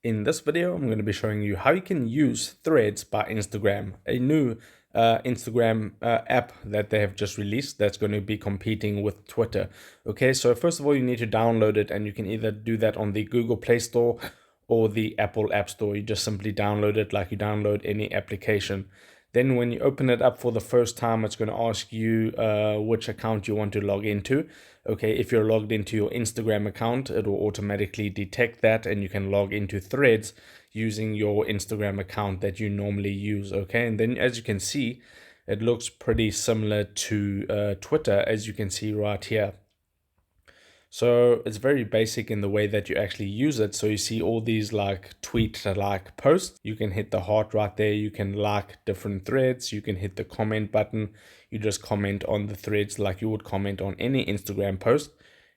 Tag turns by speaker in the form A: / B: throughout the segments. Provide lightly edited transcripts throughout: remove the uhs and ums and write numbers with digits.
A: In this video, I'm going to be showing you how you can use Threads by Instagram, a new Instagram app that they have just released that's going to be competing with Twitter. Okay, so first of all, you need to download it, and you can either do that on the Google Play Store or the Apple App Store. You just simply download it like you download any application. Then when you open it up for the first time, it's going to ask you which account you want to log into. Okay, if you're logged into your Instagram account, it will automatically detect that, and you can log into Threads using your Instagram account that you normally use. Okay, and then as you can see, it looks pretty similar to Twitter, as you can see right here. So it's very basic in the way that you actually use it. So you see all these like tweet like posts. You can hit the heart right there. You can like different threads. You can hit the comment button. You just comment on the threads like you would comment on any Instagram post.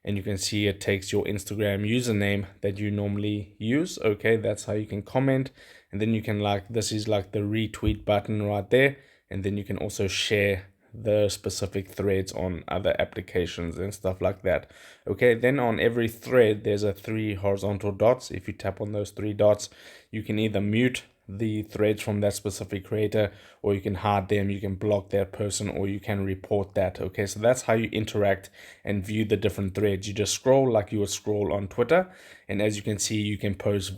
A: And you can see it takes your Instagram username that you normally use. Okay, that's how you can comment. And then you can this is like the retweet button right there. And then you can also share the specific threads on other applications and stuff like that. Okay, then on every thread there's a 3 horizontal dots. If you tap on those 3 dots, you can either mute the threads from that specific creator, or you can hide them, you can block that person, or you can report that. Okay, so that's how you interact and view the different threads. You just scroll like you would scroll on Twitter, and as you can see, you can post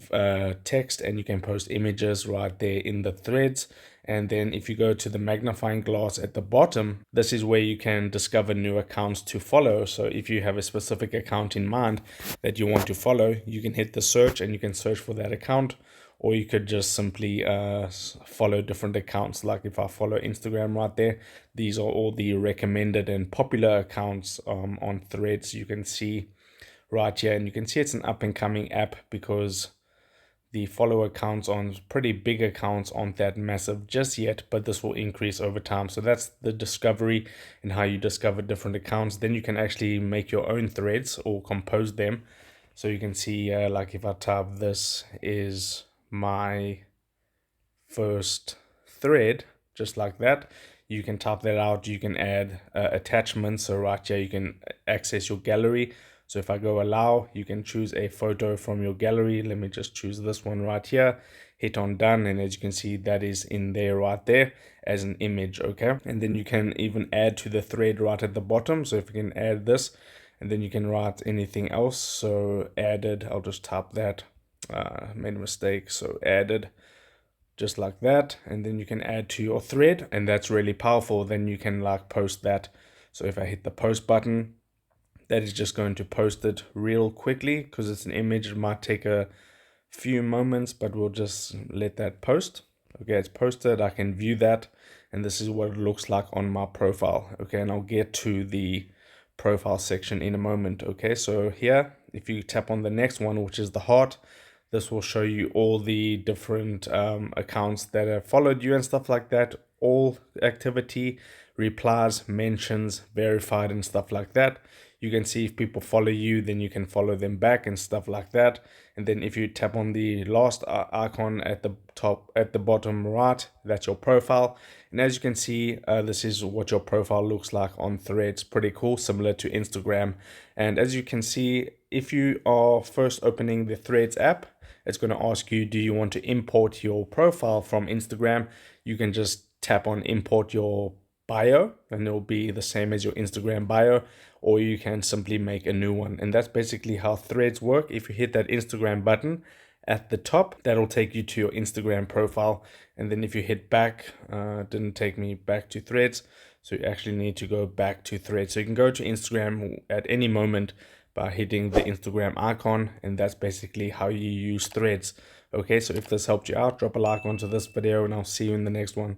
A: text and you can post images right there in the threads. And then if you go to the magnifying glass at the bottom, this is where you can discover new accounts to follow. So if you have a specific account in mind that you want to follow, you can hit the search and you can search for that account. Or you could just simply follow different accounts. Like if I follow Instagram right there, these are all the recommended and popular accounts on Threads. You can see right here, and you can see it's an up and coming app because the follower counts on pretty big accounts aren't that massive just yet, but this will increase over time. So that's the discovery and how you discover different accounts. Then you can actually make your own threads or compose them. So you can see like if I type this is my first thread, just like that, you can type that out. You can add attachments. So right here you can access your gallery. So if I go allow, you can choose a photo from your gallery. Let me just choose this one right here, hit on done, and as you can see, that is in there right there as an image. Okay, and then you can even add to the thread right at the bottom. So if you can add this, and then you can write anything else. So added, I'll just type that, made a mistake, so added, just like that. And then you can add to your thread, and that's really powerful. Then you can like post that. So if I hit the post button, that is just going to post it real quickly because it's an image. It might take a few moments, but we'll just let that post. Okay, it's posted. I can view that, and this is what it looks like on my profile. Okay, and I'll get to the profile section in a moment. Okay, so here, if you tap on the next one, which is the heart, this will show you all the different accounts that have followed you and stuff like that, all activity, replies, mentions, verified, and stuff like that. You can see if people follow you, then you can follow them back and stuff like that. And then if you tap on the last icon at the top, at the bottom right, that's your profile. And as you can see, this is what your profile looks like on Threads. Pretty cool, similar to Instagram. And as you can see, if you are first opening the Threads app, it's going to ask you, do you want to import your profile from Instagram? You can just tap on import your bio, and it will be the same as your Instagram bio, or you can simply make a new one. And that's basically how Threads work. If you hit that Instagram button at the top, that'll take you to your Instagram profile. And then if you hit back, it didn't take me back to Threads, so you actually need to go back to Threads. So you can go to Instagram at any moment by hitting the Instagram icon, and that's basically how you use Threads. Okay, so if this helped you out, drop a like onto this video, and I'll see you in the next one.